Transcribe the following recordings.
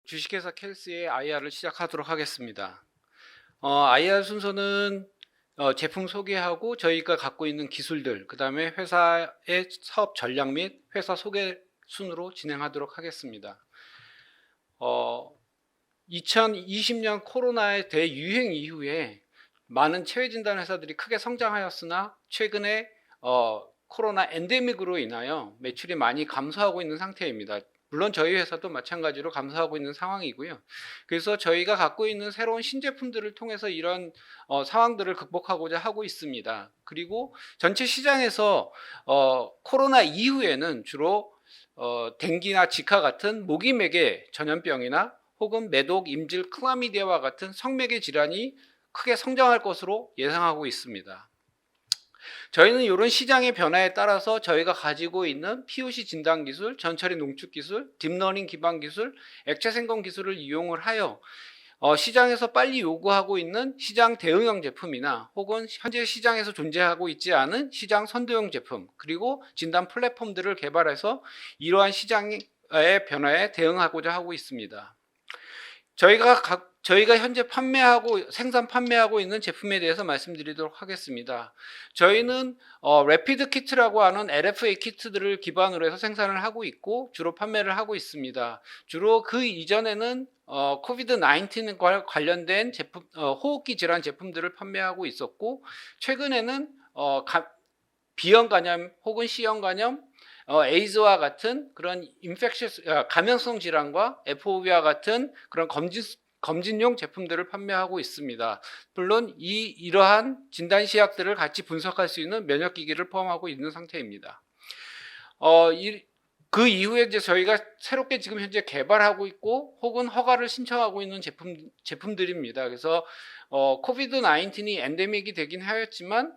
주식회사 켈스의 IR을 시작하도록 하겠습니다. IR 순서는 제품 소개하고 저희가 갖고 있는 기술들, 그 다음에 회사의 사업 전략 및 회사 소개 순으로 진행하도록 하겠습니다. 2020년 코로나의 대유행 이후에 많은 체외진단 회사들이 크게 성장하였으나 최근에 코로나 엔데믹으로 인하여 매출이 많이 감소하고 있는 상태입니다. 물론 저희 회사도 마찬가지로 감소하고 있는 상황이고요. 그래서 저희가 갖고 있는 새로운 신제품들을 통해서 이런 상황들을 극복하고자 하고 있습니다. 그리고 전체 시장에서 코로나 이후에는 주로 댕기나 지카 같은 모기맥의 전염병이나 혹은 매독, 임질, 클라미디아와 같은 성맥의 질환이 크게 성장할 것으로 예상하고 있습니다. 저희는 이런 시장의 변화에 따라서 저희가 가지고 있는 POC 진단 기술, 전처리 농축 기술, 딥러닝 기반 기술, 액체 생검 기술을 이용을 하여 시장에서 빨리 요구하고 있는 시장 대응형 제품이나 혹은 현재 시장에서 존재하고 있지 않은 시장 선도형 제품, 그리고 진단 플랫폼들을 개발해서 이러한 시장의 변화에 대응하고자 하고 있습니다. 저희가 현재 생산 판매하고 있는 제품에 대해서 말씀드리도록 하겠습니다. 저희는 래피드 키트라고 하는 LFA 키트들을 기반으로 해서 생산을 하고 있고 주로 판매를 하고 있습니다. 주로 그 이전에는 코비드 19과 관련된 제품, 호흡기 질환 제품들을 판매하고 있었고, 최근에는 B형 간염 혹은 C형 간염, 에이즈와 같은 그런 감염성 질환과 FOV와 같은 그런 검진용 제품들을 판매하고 있습니다. 물론 이러한 진단 시약들을 같이 분석할 수 있는 면역기기를 포함하고 있는 상태입니다. 그 이후에 이제 저희가 새롭게 지금 현재 개발하고 있고 혹은 허가를 신청하고 있는 제품들입니다. 그래서 코비드 19이 엔데믹이 되긴 하였지만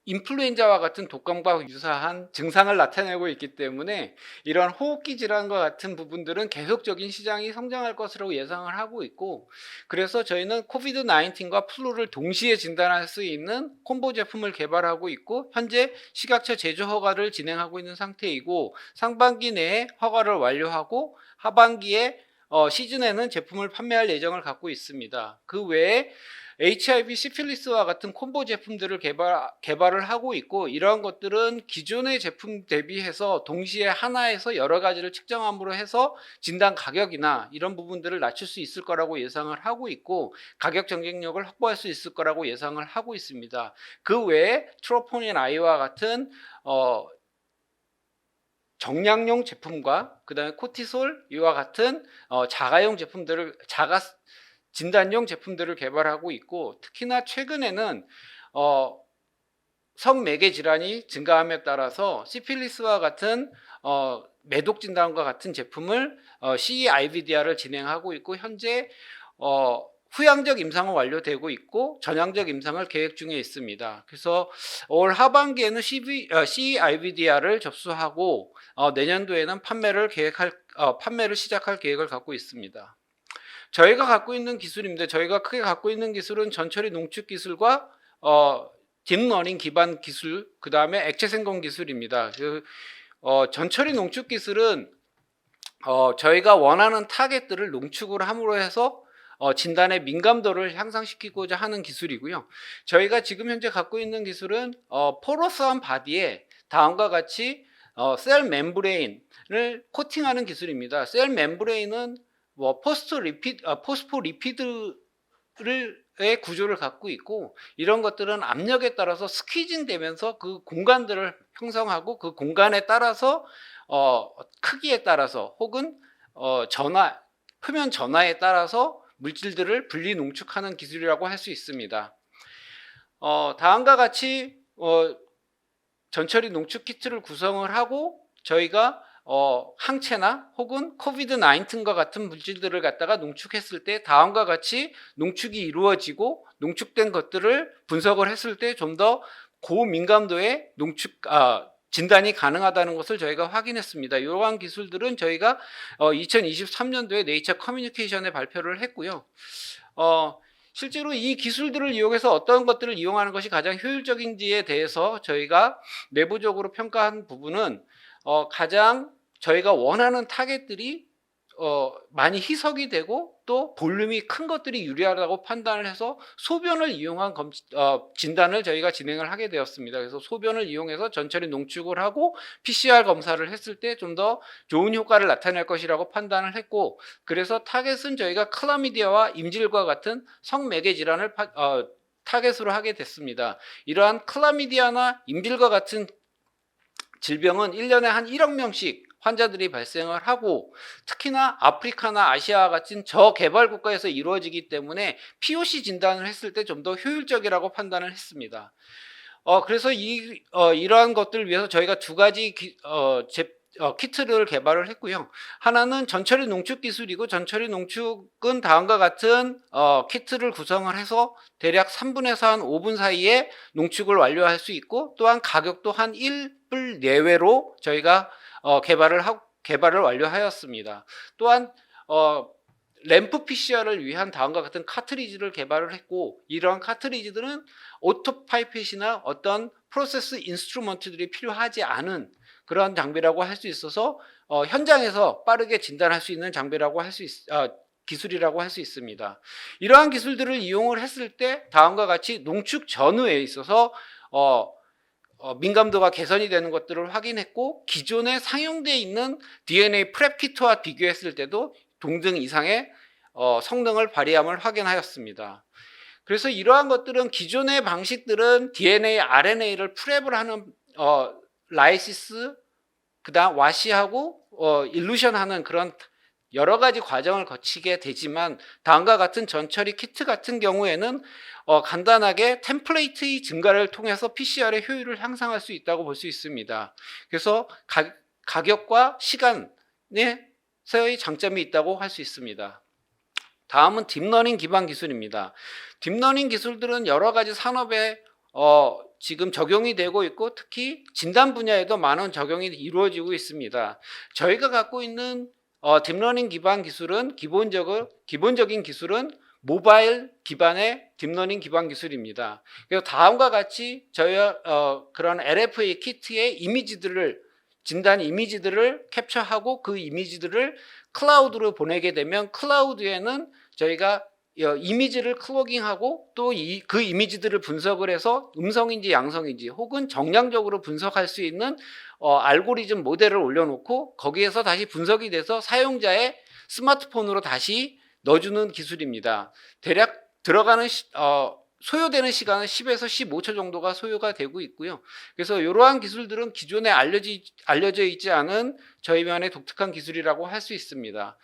인플루엔자와 같은 독감과 유사한 증상을 나타내고 있기 때문에 이러한 호흡기 질환과 같은 부분들은 계속적인 시장이 성장할 것으로 예상을 하고 있고, 그래서 저희는 코비드 19과 플루를 동시에 진단할 수 있는 콤보 제품을 개발하고 있고 현재 식약처 제조 허가를 진행하고 있는 상태이고, 상반기 내에 허가를 완료하고 하반기에 시즌에는 제품을 판매할 예정을 갖고 있습니다. 그 외에 HIV, 시필리스와 같은 콤보 제품들을 개발을 하고 있고, 이러한 것들은 기존의 제품 대비해서 동시에 하나에서 여러 가지를 측정함으로 해서 진단 가격이나 이런 부분들을 낮출 수 있을 거라고 예상을 하고 있고, 가격 경쟁력을 확보할 수 있을 거라고 예상을 하고 있습니다. 그 외에 트로포닌 I와 같은 정량용 제품과 그 다음에 코티솔 이와 같은 자가용 제품들을 진단용 제품들을 개발하고 있고, 특히나 최근에는 성매개 질환이 증가함에 따라서 시필리스와 같은 매독 진단과 같은 제품을 CE-IVDR을 진행하고 있고, 현재 후양적 임상은 완료되고 있고 전향적 임상을 계획 중에 있습니다. 그래서 올 하반기에는 CE-IVDR을 접수하고 내년도에는 판매를 시작할 계획을 갖고 있습니다. 저희가 갖고 있는 기술인데, 저희가 크게 갖고 있는 기술은 전처리 농축 기술과 딥러닝 기반 기술, 그 다음에 액체 생검 기술입니다. 전처리 농축 기술은 저희가 원하는 타겟들을 농축을 함으로 해서 진단의 민감도를 향상시키고자 하는 기술이고요. 저희가 지금 현재 갖고 있는 기술은 포러스한 바디에 다음과 같이 셀 멤브레인을 코팅하는 기술입니다. 셀 멤브레인은 포스포리피드의 구조를 갖고 있고, 이런 것들은 압력에 따라서 스퀴징 되면서 그 공간들을 형성하고 그 공간에 따라서 크기에 따라서 혹은 표면 전하에 따라서 물질들을 분리 농축하는 기술이라고 할 수 있습니다. 다음과 같이 전처리 농축 키트를 구성을 하고 저희가 항체나 혹은 코비드 19과 같은 물질들을 갖다가 농축했을 때 다음과 같이 농축이 이루어지고, 농축된 것들을 분석을 했을 때 좀 더 고민감도의 진단이 가능하다는 것을 저희가 확인했습니다. 이러한 기술들은 저희가 2023년도에 네이처 커뮤니케이션에 발표를 했고요. 실제로 이 기술들을 이용해서 어떤 것들을 이용하는 것이 가장 효율적인지에 대해서 저희가 내부적으로 평가한 부분은 가장 저희가 원하는 타겟들이 많이 희석이 되고 또 볼륨이 큰 것들이 유리하다고 판단을 해서 소변을 이용한 진단을 저희가 진행을 하게 되었습니다. 그래서 소변을 이용해서 전처리 농축을 하고 PCR 검사를 했을 때 좀 더 좋은 효과를 나타낼 것이라고 판단을 했고, 그래서 타겟은 저희가 클라미디아와 임질과 같은 성매개 질환을 타겟으로 하게 됐습니다. 이러한 클라미디아나 임질과 같은 질병은 1년에 한 1억 명씩 환자들이 발생을 하고, 특히나 아프리카나 아시아 같은 저개발 국가에서 이루어지기 때문에 POC 진단을 했을 때 좀 더 효율적이라고 판단을 했습니다. 그래서 이러한 것들을 위해서 저희가 두 가지 키트를 개발을 했고요. 하나는 전처리 농축 기술이고, 전처리 농축은 다음과 같은 키트를 구성을 해서 대략 3분에서 한 5분 사이에 농축을 완료할 수 있고, 또한 가격도 한 1불 내외로 저희가 개발을 완료하였습니다. 또한 램프 PCR을 위한 다음과 같은 카트리지를 개발을 했고, 이러한 카트리지들은 오토파이펫이나 어떤 프로세스 인스트루먼트들이 필요하지 않은 그런 장비라고 할 수 있어서 현장에서 빠르게 진단할 수 있는 장비라고 기술이라고 할 수 있습니다. 이러한 기술들을 이용을 했을 때 다음과 같이 농축 전후에 있어서 민감도가 개선이 되는 것들을 확인했고, 기존에 상용되어 있는 DNA 프랩 키트와 비교했을 때도 동등 이상의 성능을 발휘함을 확인하였습니다. 그래서 이러한 것들은, 기존의 방식들은 DNA, RNA를 프랩을 하는 라이시스, 그다음 와시하고 일루션하는 그런 여러 가지 과정을 거치게 되지만, 다음과 같은 전처리 키트 같은 경우에는 간단하게 템플레이트의 증가를 통해서 PCR의 효율을 향상할 수 있다고 볼 수 있습니다. 그래서 가격과 시간에서의 장점이 있다고 할 수 있습니다. 다음은 딥러닝 기반 기술입니다. 딥러닝 기술들은 여러 가지 산업에 지금 적용이 되고 있고, 특히 진단 분야에도 많은 적용이 이루어지고 있습니다. 저희가 갖고 있는 딥러닝 기반 기술은 기본적인 기술은 모바일 기반의 딥러닝 기반 기술입니다. 그래서 다음과 같이 저희가 그런 LFA 키트의 진단 이미지들을 캡처하고 그 이미지들을 클라우드로 보내게 되면, 클라우드에는 저희가 이미지를 클로깅하고 또 그 이미지들을 분석을 해서 음성인지 양성인지 혹은 정량적으로 분석할 수 있는 알고리즘 모델을 올려놓고, 거기에서 다시 분석이 돼서 사용자의 스마트폰으로 다시 넣어주는 기술입니다. 대략 소요되는 시간은 10에서 15초 정도가 소요가 되고 있고요. 그래서 이러한 기술들은 기존에 알려져 있지 않은 저희만의 독특한 기술이라고 할 수 있습니다.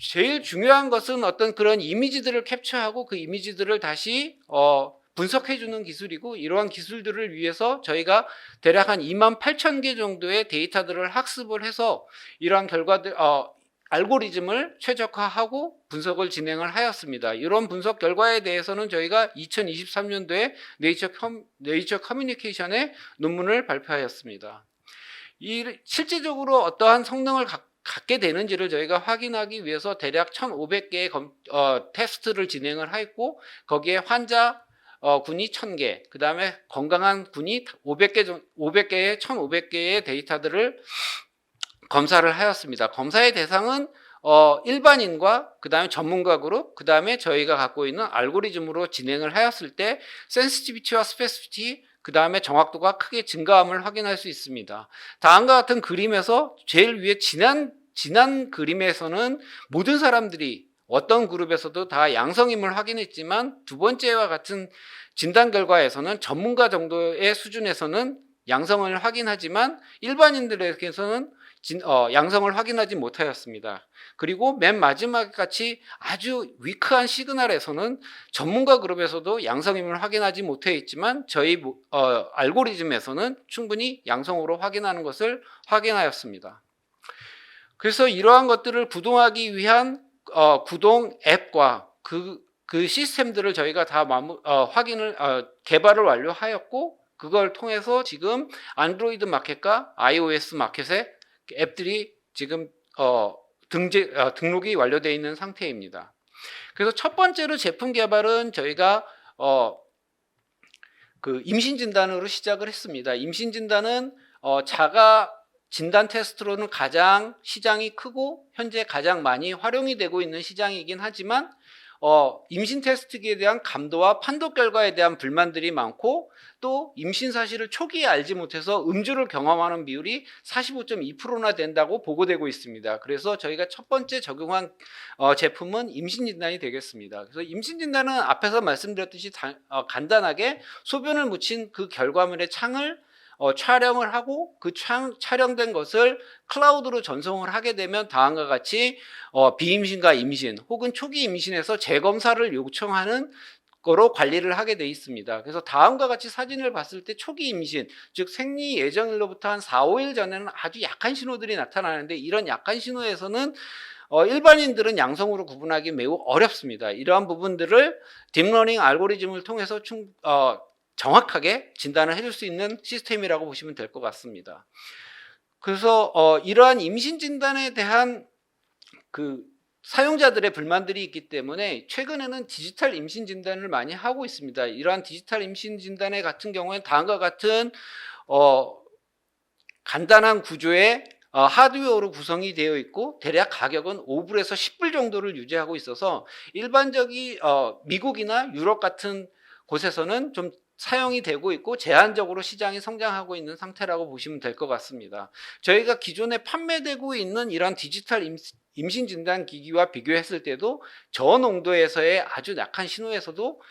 제일 중요한 것은 어떤 그런 이미지들을 캡처하고 그 이미지들을 다시 분석해주는 기술이고, 이러한 기술들을 위해서 저희가 대략 한 28,000개 정도의 데이터들을 학습을 해서 이러한 알고리즘을 최적화하고 분석을 진행을 하였습니다. 이런 분석 결과에 대해서는 저희가 2023년도에 네이처 커뮤니케이션에 논문을 발표하였습니다. 실질적으로 어떠한 성능을 갖게 되는지를 저희가 확인하기 위해서 대략 1,500개의 테스트를 진행을 했고, 거기에 환자 군이 1,000개, 그 다음에 건강한 군이 1,500개의 데이터들을 검사를 하였습니다. 검사의 대상은 일반인과 그 다음에 전문가 그룹, 그 다음에 저희가 갖고 있는 알고리즘으로 진행을 하였을 때 센시티비티와 스페시피티, 그 다음에 정확도가 크게 증가함을 확인할 수 있습니다. 다음과 같은 그림에서 제일 위에 진한 그림에서는 모든 사람들이 어떤 그룹에서도 다 양성임을 확인했지만, 두 번째와 같은 진단 결과에서는 전문가 정도의 수준에서는 양성을 확인하지만 일반인들에게서는 양성을 확인하지 못하였습니다. 그리고 맨 마지막 같이 아주 위크한 시그널에서는 전문가 그룹에서도 양성임을 확인하지 못해 있지만, 저희 알고리즘에서는 충분히 양성으로 확인하는 것을 확인하였습니다. 그래서 이러한 것들을 구동하기 위한 구동 앱과 그 시스템들을 저희가 다 개발을 완료하였고, 그걸 통해서 지금 안드로이드 마켓과 iOS 마켓에 앱들이 지금 등록이 완료되어 있는 상태입니다. 그래서 첫 번째로 제품 개발은 저희가 그 임신 진단으로 시작을 했습니다. 임신 진단은 자가 진단 테스트로는 가장 시장이 크고 현재 가장 많이 활용이 되고 있는 시장이긴 하지만 임신 테스트기에 대한 감도와 판독 결과에 대한 불만들이 많고 또 임신 사실을 초기에 알지 못해서 음주를 경험하는 비율이 45.2%나 된다고 보고되고 있습니다. 그래서 저희가 첫 번째 적용한 제품은 임신 진단이 되겠습니다. 그래서 임신 진단은 앞에서 말씀드렸듯이 간단하게 소변을 묻힌 그 결과물의 창을 촬영을 하고 그 촬영된 것을 클라우드로 전송을 하게 되면 다음과 같이 비임신과 임신 혹은 초기 임신에서 재검사를 요청하는 거로 관리를 하게 돼 있습니다. 그래서 다음과 같이 사진을 봤을 때 초기 임신, 즉 생리 예정일로부터 한 4, 5일 전에는 아주 약한 신호들이 나타나는데 이런 약한 신호에서는 일반인들은 양성으로 구분하기 매우 어렵습니다. 이러한 부분들을 딥러닝 알고리즘을 통해서 정확하게 진단을 해줄 수 있는 시스템이라고 보시면 될 것 같습니다. 그래서 이러한 임신 진단에 대한 그 사용자들의 불만들이 있기 때문에 최근에는 디지털 임신 진단을 많이 하고 있습니다. 이러한 디지털 임신 진단의 같은 경우에는 다음과 같은 간단한 구조의 하드웨어로 구성이 되어 있고 대략 가격은 5불에서 10불 정도를 유지하고 있어서 일반적인 미국이나 유럽 같은 곳에서는 좀 사용이 되고 있고 제한적으로 시장이 성장하고 있는 상태라고 보시면 될 것 같습니다. 저희가 기존에 판매되고 있는 이런 디지털 임신 진단 기기와 비교했을 때도 저농도에서의 아주 약한 신호에서도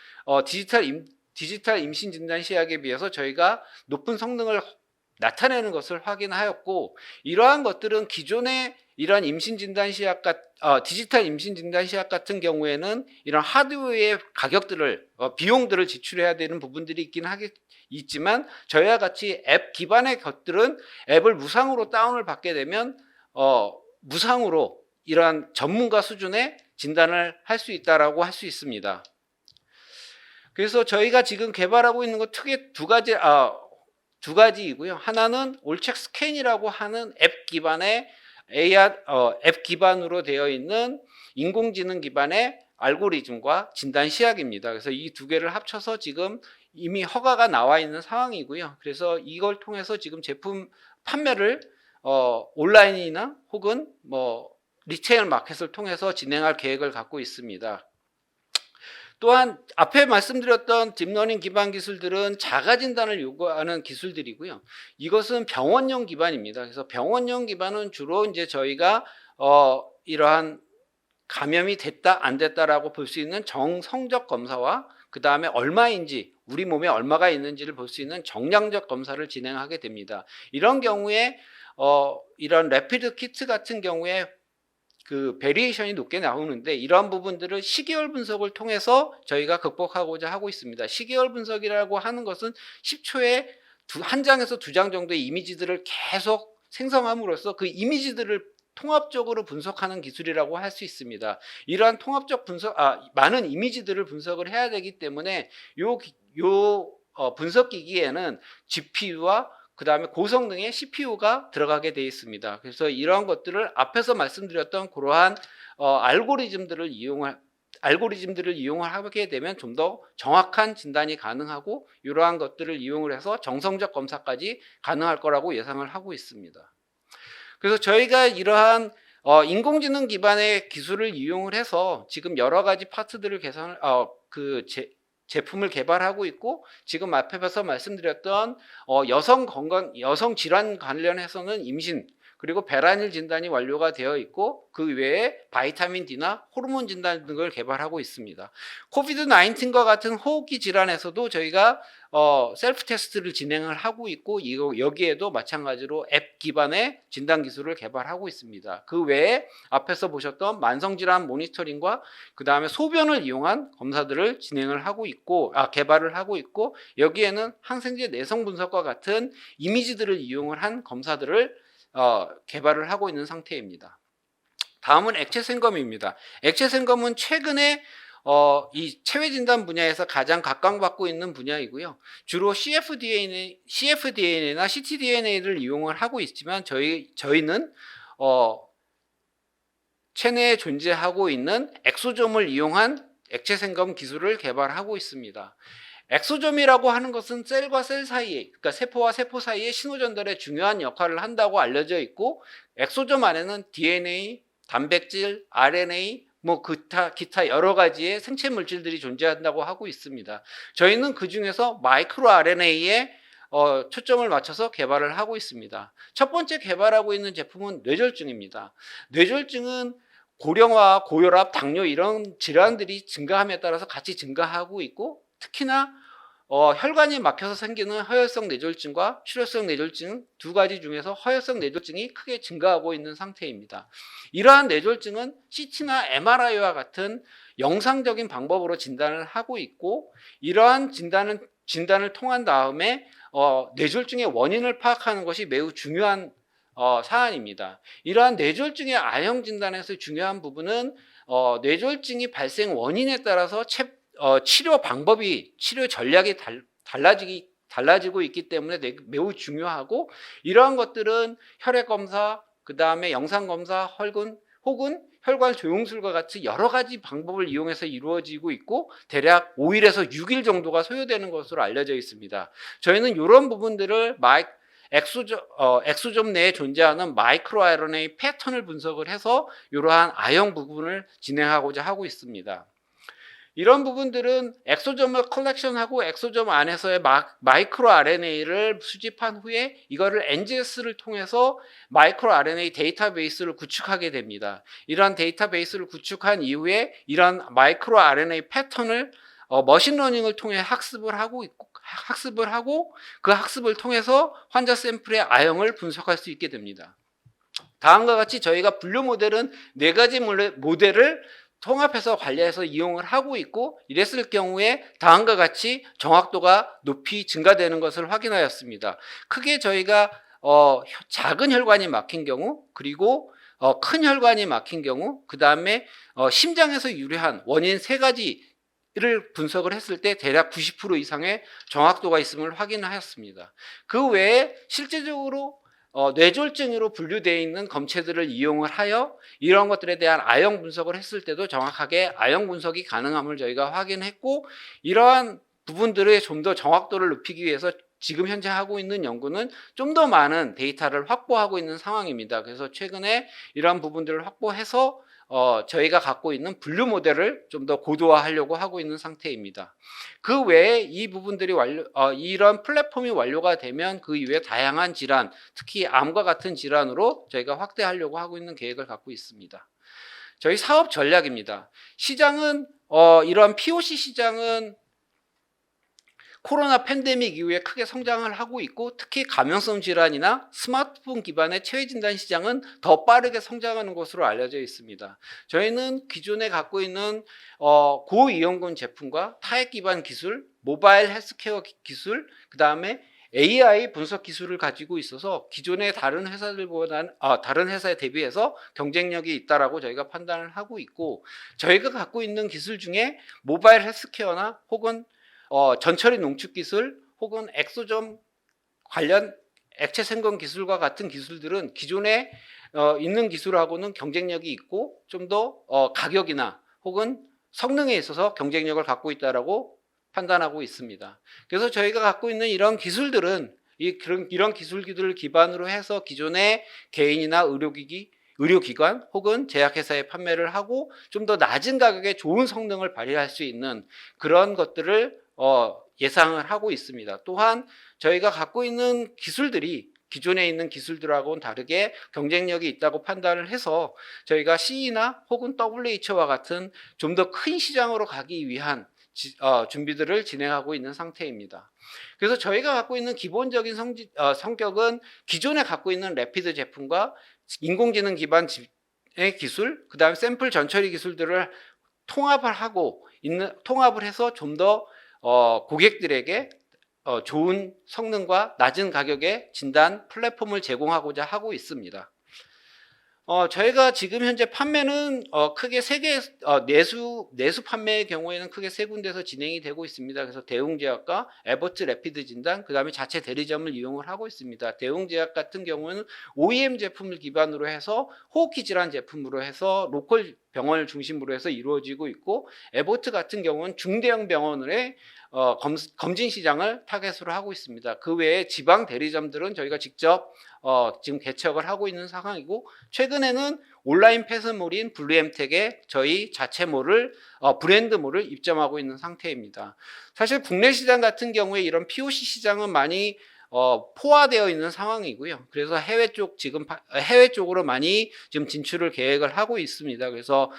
디지털 임신 진단 시약에 비해서 저희가 높은 성능을 나타내는 것을 확인하였고 이러한 것들은 기존의 이러한 임신 진단 시약 디지털 임신 진단 시약 같은 경우에는 이런 하드웨어의 가격들을 비용들을 지출해야 되는 부분들이 있지만 저희와 같이 앱 기반의 것들은 앱을 무상으로 다운을 받게 되면 무상으로 이러한 전문가 수준의 진단을 할 수 있다라고 할 수 있습니다. 그래서 저희가 지금 개발하고 있는 것 크게 두 가지이고요. 하나는 올책 스캔이라고 하는 앱 기반의 앱 기반으로 되어 있는 인공지능 기반의 알고리즘과 진단 시약입니다. 그래서 이 두 개를 합쳐서 지금 이미 허가가 나와 있는 상황이고요. 그래서 이걸 통해서 지금 제품 판매를 온라인이나 혹은 리테일 마켓을 통해서 진행할 계획을 갖고 있습니다. 또한 앞에 말씀드렸던 딥러닝 기반 기술들은 자가 진단을 요구하는 기술들이고요. 이것은 병원용 기반입니다. 그래서 병원용 기반은 주로 이제 저희가 이러한 감염이 됐다 안 됐다라고 볼 수 있는 정성적 검사와 그 다음에 얼마인지 우리 몸에 얼마가 있는지를 볼 수 있는 정량적 검사를 진행하게 됩니다. 이런 경우에 이런 래피드 키트 같은 경우에 그 베리에이션이 높게 나오는데 이러한 부분들을 시계열 분석을 통해서 저희가 극복하고자 하고 있습니다. 시계열 분석이라고 하는 것은 10초에 한 장에서 두 장 정도의 이미지들을 계속 생성함으로써 그 이미지들을 통합적으로 분석하는 기술이라고 할 수 있습니다. 이러한 통합적 많은 이미지들을 분석을 해야 되기 때문에 요 분석 기기에는 GPU와 그 다음에 고성능의 CPU가 들어가게 되어 있습니다. 그래서 이러한 것들을 앞에서 말씀드렸던 그러한 알고리즘들을 이용을 하게 되면 좀 더 정확한 진단이 가능하고 이러한 것들을 이용을 해서 정성적 검사까지 가능할 거라고 예상을 하고 있습니다. 그래서 저희가 이러한 인공지능 기반의 기술을 이용을 해서 지금 여러 가지 파트들을 제품을 개발하고 있고 지금 앞에서 말씀드렸던 여성 질환 관련해서는 임신 그리고 배란일 진단이 완료가 되어 있고 그 외에 바이타민 D나 호르몬 진단 등을 개발하고 있습니다. 코비드 19과 같은 호흡기 질환에서도 저희가 셀프 테스트를 진행을 하고 있고 여기에도 마찬가지로 앱 기반의 진단 기술을 개발하고 있습니다. 그 외에 앞에서 보셨던 만성질환 모니터링과 그 다음에 소변을 이용한 검사들을 개발을 하고 있고 여기에는 항생제 내성 분석과 같은 이미지들을 이용을 한 검사들을 개발을 하고 있는 상태입니다. 다음은 액체 생검입니다. 액체 생검은 최근에 이 체외 진단 분야에서 가장 각광받고 있는 분야이고요. 주로 cfDNA나 ctDNA를 이용을 하고 있지만 저희는 체내에 존재하고 있는 엑소점을 이용한 액체 생검 기술을 개발하고 있습니다. 엑소점이라고 하는 것은 셀과 셀 사이에, 그러니까 세포와 세포 사이에 신호 전달에 중요한 역할을 한다고 알려져 있고, 엑소점 안에는 DNA, 단백질, RNA, 뭐 기타 여러 가지의 생체 물질들이 존재한다고 하고 있습니다. 저희는 그 중에서 마이크로 RNA에 초점을 맞춰서 개발을 하고 있습니다. 첫 번째 개발하고 있는 제품은 뇌졸중입니다. 뇌졸중은 고령화, 고혈압, 당뇨 이런 질환들이 증가함에 따라서 같이 증가하고 있고, 특히나 혈관이 막혀서 생기는 허혈성 뇌졸중과 출혈성 뇌졸중 두 가지 중에서 허혈성 뇌졸중이 크게 증가하고 있는 상태입니다. 이러한 뇌졸중은 CT나 MRI와 같은 영상적인 방법으로 진단을 하고 있고, 이러한 진단을 통한 다음에 뇌졸중의 원인을 파악하는 것이 매우 중요한 사안입니다. 이러한 뇌졸중의 아형 진단에서 중요한 부분은 뇌졸중이 발생 원인에 따라서 치료 방법이, 치료 전략이 달라지고 있기 때문에 매우 중요하고, 이러한 것들은 혈액 검사, 그 다음에 영상 검사, 혹은 혈관 조영술과 같이 여러 가지 방법을 이용해서 이루어지고 있고, 대략 5일에서 6일 정도가 소요되는 것으로 알려져 있습니다. 저희는 이런 부분들을 엑소점 내에 존재하는 마이크로 RNA 패턴을 분석을 해서 이러한 아형 부분을 진행하고자 하고 있습니다. 이런 부분들은 엑소점을 컬렉션하고 엑소점 안에서의 마이크로 RNA를 수집한 후에 이거를 NGS를 통해서 마이크로 RNA 데이터베이스를 구축하게 됩니다. 이러한 데이터베이스를 구축한 이후에 이런 마이크로 RNA 패턴을 머신러닝을 통해 학습을 하고 그 학습을 통해서 환자 샘플의 아형을 분석할 수 있게 됩니다. 다음과 같이 저희가 분류 모델은 4가지 모델을 통합해서 관리해서 이용을 하고 있고, 이랬을 경우에 다음과 같이 정확도가 높이 증가되는 것을 확인하였습니다. 크게 저희가 작은 혈관이 막힌 경우, 그리고 큰 혈관이 막힌 경우, 그 다음에 심장에서 유래한 원인 3가지를 분석을 했을 때 대략 90% 이상의 정확도가 있음을 확인하였습니다. 그 외에 실제적으로 뇌졸중으로 분류되어 있는 검체들을 이용을 하여 이런 것들에 대한 아형 분석을 했을 때도 정확하게 아형 분석이 가능함을 저희가 확인했고, 이러한 부분들의 좀 더 정확도를 높이기 위해서 지금 현재 하고 있는 연구는 좀 더 많은 데이터를 확보하고 있는 상황입니다. 그래서 최근에 이러한 부분들을 확보해서 저희가 갖고 있는 분류 모델을 좀 더 고도화하려고 하고 있는 상태입니다. 그 외에 이 부분들이 이런 플랫폼이 완료가 되면 그 이외에 다양한 질환, 특히 암과 같은 질환으로 저희가 확대하려고 하고 있는 계획을 갖고 있습니다. 저희 사업 전략입니다. 시장은 이런 POC 시장은 코로나 팬데믹 이후에 크게 성장을 하고 있고, 특히 감염성 질환이나 스마트폰 기반의 체외진단 시장은 더 빠르게 성장하는 것으로 알려져 있습니다. 저희는 기존에 갖고 있는 고이용군 제품과 타액 기반 기술, 모바일 헬스케어 기술, 그 다음에 AI 분석 기술을 가지고 있어서 기존의 다른 회사에 대비해서 경쟁력이 있다라고 저희가 판단을 하고 있고, 저희가 갖고 있는 기술 중에 모바일 헬스케어나 혹은 전처리 농축 기술, 혹은 엑소점 관련 액체 생건 기술과 같은 기술들은 기존에 있는 기술하고는 경쟁력이 있고, 좀 더 가격이나 혹은 성능에 있어서 경쟁력을 갖고 있다라고 판단하고 있습니다. 그래서 저희가 갖고 있는 이런 기술들은 이런 기술들을 기반으로 해서 기존의 개인이나 의료기관 혹은 제약회사에 판매를 하고 좀 더 낮은 가격에 좋은 성능을 발휘할 수 있는 그런 것들을 예상을 하고 있습니다. 또한 저희가 갖고 있는 기술들이 기존에 있는 기술들하고는 다르게 경쟁력이 있다고 판단을 해서 저희가 CE나 혹은 WHO와 같은 좀 더 큰 시장으로 가기 위한 준비들을 진행하고 있는 상태입니다. 그래서 저희가 갖고 있는 기본적인 성격은 기존에 갖고 있는 래피드 제품과 인공지능 기반의 기술, 그 다음에 샘플 전처리 기술들을 통합을 해서 좀 더 고객들에게 좋은 성능과 낮은 가격의 진단 플랫폼을 제공하고자 하고 있습니다. 저희가 지금 현재 판매는 크게 내수 판매의 경우에는 크게 3군데서 진행이 되고 있습니다. 그래서 대웅제약과 에버트 래피드 진단, 그 다음에 자체 대리점을 이용을 하고 있습니다. 대웅제약 같은 경우는 OEM 제품을 기반으로 해서 호흡기 질환 제품으로 해서 로컬 병원을 중심으로 해서 이루어지고 있고, 에보트 같은 경우는 중대형 병원의 검진 시장을 타겟으로 하고 있습니다. 그 외에 지방 대리점들은 저희가 직접 지금 개척을 하고 있는 상황이고, 최근에는 온라인 폐쇄몰인 블루엠텍에 저희 자체몰을 브랜드몰을 입점하고 있는 상태입니다. 사실 국내 시장 같은 경우에 이런 POC 시장은 많이 포화되어 있는 상황이고요. 그래서 해외 쪽으로 많이 지금 진출을 계획을 하고 있습니다. 그래서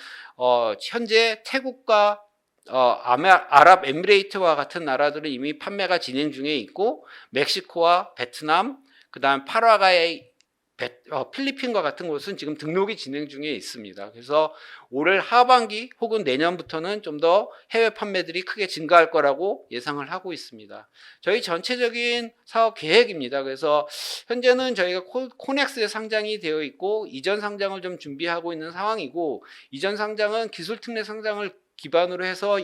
현재 태국과 아랍에미레이트와 같은 나라들은 이미 판매가 진행 중에 있고, 멕시코와 베트남, 그다음 파라과이, 필리핀과 같은 곳은 지금 등록이 진행 중에 있습니다. 그래서 올 하반기 혹은 내년부터는 좀 더 해외 판매들이 크게 증가할 거라고 예상을 하고 있습니다. 저희 전체적인 사업 계획입니다. 그래서 현재는 저희가 코넥스에 상장이 되어 있고, 이전 상장을 좀 준비하고 있는 상황이고, 이전 상장은 기술 특례 상장을 기반으로 해서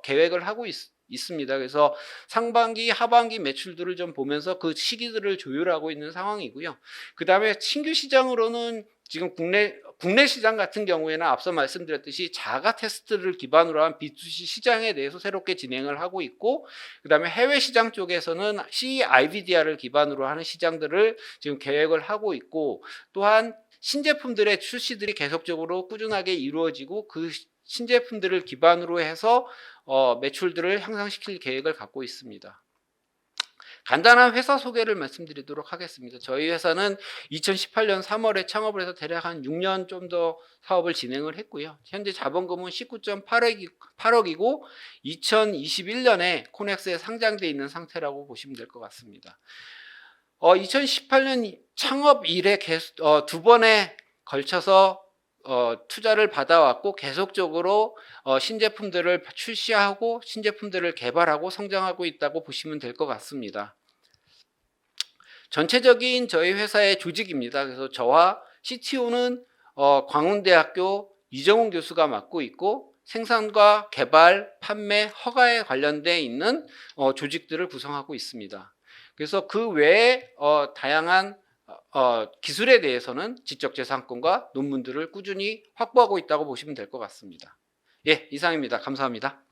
계획을 하고 있습니다. 그래서 상반기, 하반기 매출들을 좀 보면서 그 시기들을 조율하고 있는 상황이고요. 그 다음에 신규 시장으로는 지금 국내 시장 같은 경우에는 앞서 말씀드렸듯이 자가 테스트를 기반으로 한 B2C 시장에 대해서 새롭게 진행을 하고 있고, 그 다음에 해외 시장 쪽에서는 CE-IVDR을 기반으로 하는 시장들을 지금 계획을 하고 있고, 또한 신제품들의 출시들이 계속적으로 꾸준하게 이루어지고, 그 신제품들을 기반으로 해서 매출들을 향상시킬 계획을 갖고 있습니다. 간단한 회사 소개를 말씀드리도록 하겠습니다. 저희 회사는 2018년 3월에 창업을 해서 대략 한 6년 좀 더 사업을 진행을 했고요. 현재 자본금은 19.8억이고 2021년에 코넥스에 상장되어 있는 상태라고 보시면 될 것 같습니다. 2018년 창업 이래 두 번에 걸쳐서 투자를 받아왔고, 계속적으로 신제품들을 출시하고 신제품들을 개발하고 성장하고 있다고 보시면 될 것 같습니다. 전체적인 저희 회사의 조직입니다. 그래서 저와 CTO는 광운대학교 이정훈 교수가 맡고 있고, 생산과 개발, 판매, 허가에 관련돼 있는 조직들을 구성하고 있습니다. 그래서 그 외에 다양한 기술에 대해서는 지적재산권과 논문들을 꾸준히 확보하고 있다고 보시면 될 것 같습니다. 예, 이상입니다. 감사합니다.